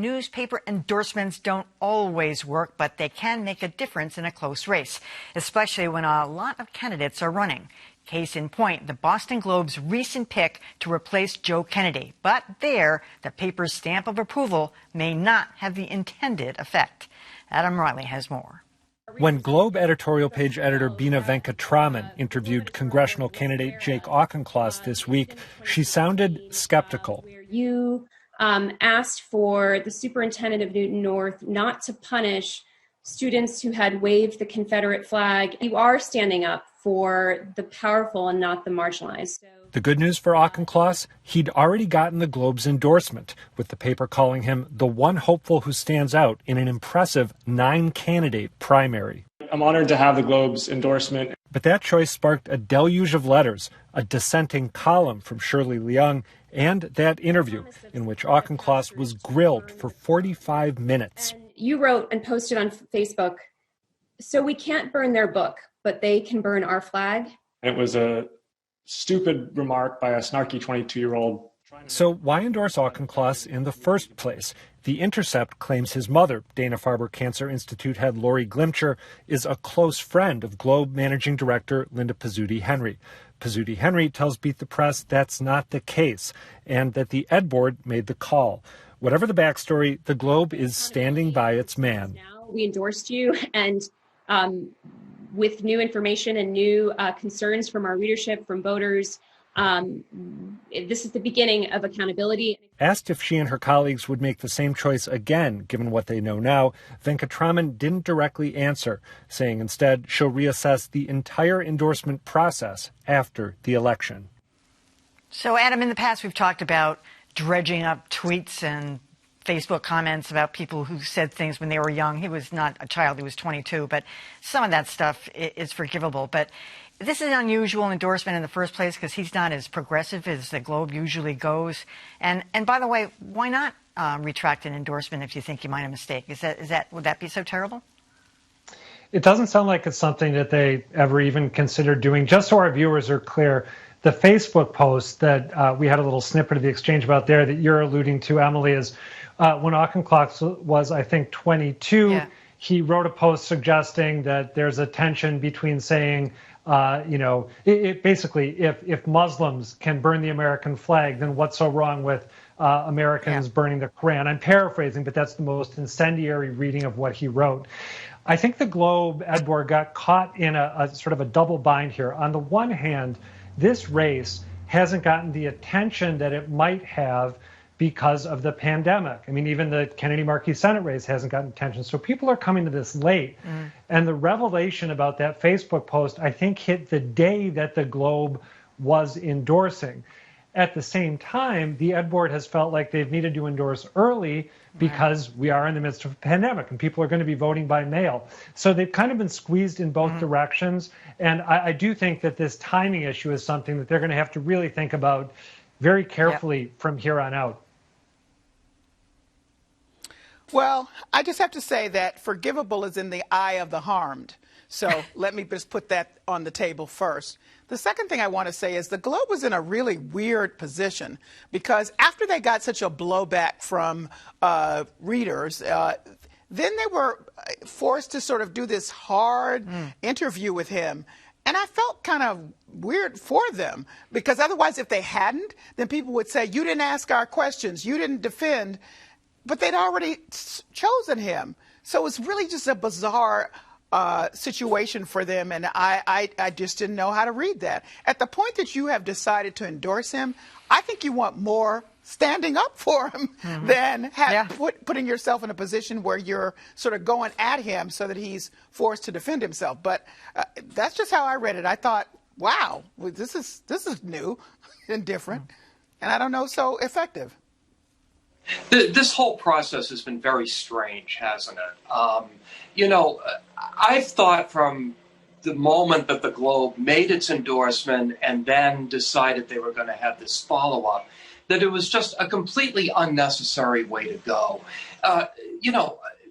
newspaper endorsements don't always work, but they can make a difference in a close race, especially when a lot of candidates are running. Case in point, the Boston Globe's recent pick to replace Joe Kennedy. But there, the paper's stamp of approval may not have the intended effect. Adam Reilly has more. When Globe editorial page editor Bina Venkatraman interviewed congressional candidate Jake Auchincloss this week, she sounded skeptical. You asked for the superintendent of Newton North not to punish students who had waved the Confederate flag. You are standing up for the powerful and not the marginalized. The good news for Auchincloss, he'd already gotten the Globe's endorsement, with the paper calling him the one hopeful who stands out in an impressive 9-candidate primary. I'm honored to have the Globe's endorsement. But that choice sparked a deluge of letters, a dissenting column from Shirley Leung, and that interview in which Auchincloss was grilled for 45 minutes. And you wrote and posted on Facebook, "So we can't burn their book, but they can burn our flag." It was a stupid remark by a snarky 22-year-old. So why endorse Auchincloss in the first place? The Intercept claims his mother, Dana-Farber Cancer Institute head Lori Glimcher, is a close friend of Globe managing director Linda Pizzuti-Henry. Pizzuti-Henry tells Beat the Press that's not the case, and that the Ed Board made the call. Whatever the backstory, the Globe is standing by its man. Now we endorsed you, and with new information and new concerns from our readership, from voters, this is the beginning of accountability. Asked if she and her colleagues would make the same choice again, given what they know now, Venkatraman didn't directly answer, saying instead she'll reassess the entire endorsement process after the election. So, Adam, in the past we've talked about dredging up tweets and Facebook comments about people who said things when they were young. He was not a child, he was 22, but some of that stuff is forgivable. But this is an unusual endorsement in the first place because he's not as progressive as the Globe usually goes. And by the way, why not retract an endorsement if you think you might have a mistake? Would that be so terrible? It doesn't sound like it's something that they ever even considered doing. Just so our viewers are clear, the Facebook post that we had a little snippet of the exchange about there that you're alluding to, Emily, is when Auchincloss was, I think, 22, yeah. He wrote a post suggesting that there's a tension between saying, basically, if Muslims can burn the American flag, then what's so wrong with Americans burning the Quran? I'm paraphrasing, but that's the most incendiary reading of what he wrote. I think the Globe, Ed Board, got caught in a sort of a double bind here. On the one hand, this race hasn't gotten the attention that it might have because of the pandemic. I mean, even the Kennedy Markey Senate race hasn't gotten attention. So people are coming to this late. And the revelation about that Facebook post, I think, hit the day that the Globe was endorsing. At the same time, the Ed Board has felt like they've needed to endorse early because we are in the midst of a pandemic and people are going to be voting by mail. So they've kind of been squeezed in both directions. And I do think that this timing issue is something that they're going to have to really think about very carefully from here on out. Well, I just have to say that forgivable is in the eye of the harmed. So let me just put that on the table first. The second thing I want to say is the Globe was in a really weird position because after they got such a blowback from readers, then they were forced to sort of do this hard interview with him. And I felt kind of weird for them because otherwise, if they hadn't, then people would say, you didn't ask our questions, you didn't defend. But they'd already chosen him. So it's really just a bizarre situation for them. And I just didn't know how to read that. At the point that you have decided to endorse him, I think you want more standing up for him than putting yourself in a position where you're sort of going at him so that he's forced to defend himself. But that's just how I read it. I thought, wow, this is new and different. And I don't know, so effective. This whole process has been very strange, hasn't it? I've thought from the moment that the Globe made its endorsement and then decided they were going to have this follow-up, that it was just a completely unnecessary way to go.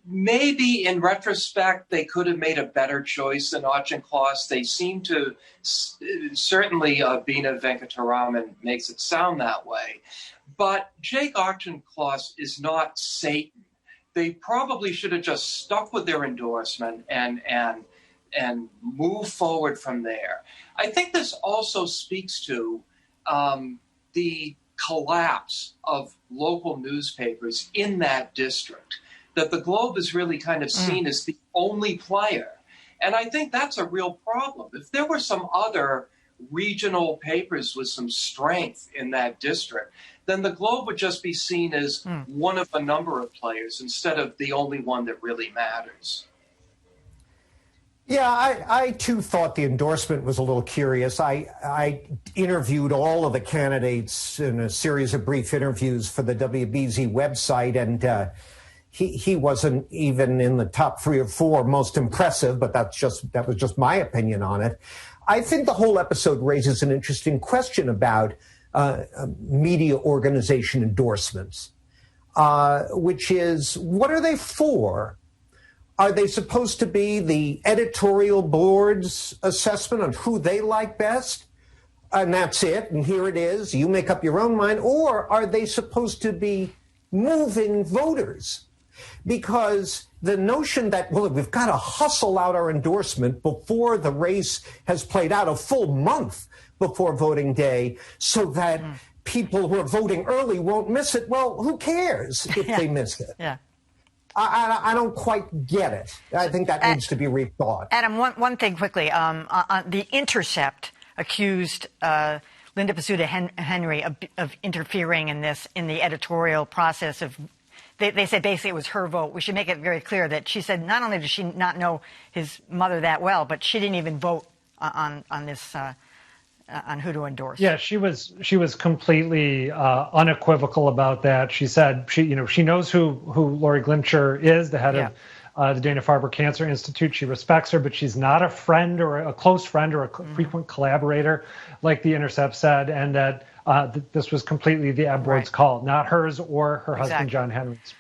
Maybe in retrospect, they could have made a better choice than Auchincloss. They seem to, certainly Bina Venkataraman makes it sound that way. But Jake Auchincloss is not Satan. They probably should have just stuck with their endorsement and move forward from there. I think this also speaks to the collapse of local newspapers in that district, that the Globe is really kind of seen as the only player. And I think that's a real problem. If there were some other regional papers with some strength in that district, then the Globe would just be seen as one of a number of players instead of the only one that really matters. Yeah, I too thought the endorsement was a little curious. I interviewed all of the candidates in a series of brief interviews for the WBZ website, and he wasn't even in the top 3 or 4 most impressive, but that was just my opinion on it. I think the whole episode raises an interesting question about media organization endorsements, which is, what are they for? Are they supposed to be the editorial board's assessment on who they like best? And that's it, and here it is, you make up your own mind? Or are they supposed to be moving voters? Because the notion that, well, we've got to hustle out our endorsement before the race has played out, a full month before voting day, so that people who are voting early won't miss it. Well, who cares if they miss it? Yeah. I don't quite get it. I think that needs to be rethought. Adam, one thing quickly. The Intercept accused Linda Pizzuta Henry of interfering in the editorial process of. They said basically it was her vote. We should make it very clear that she said not only does she not know his mother that well, but she didn't even vote on this. On who to endorse. Yeah, she was completely unequivocal about that. She said she knows who Lori Glimcher is, the head of the Dana-Farber Cancer Institute. She respects her, but she's not a friend or a close friend or a frequent collaborator, like the Intercept said, and that this was completely the Ed Board's call, not hers or her husband John Henry's.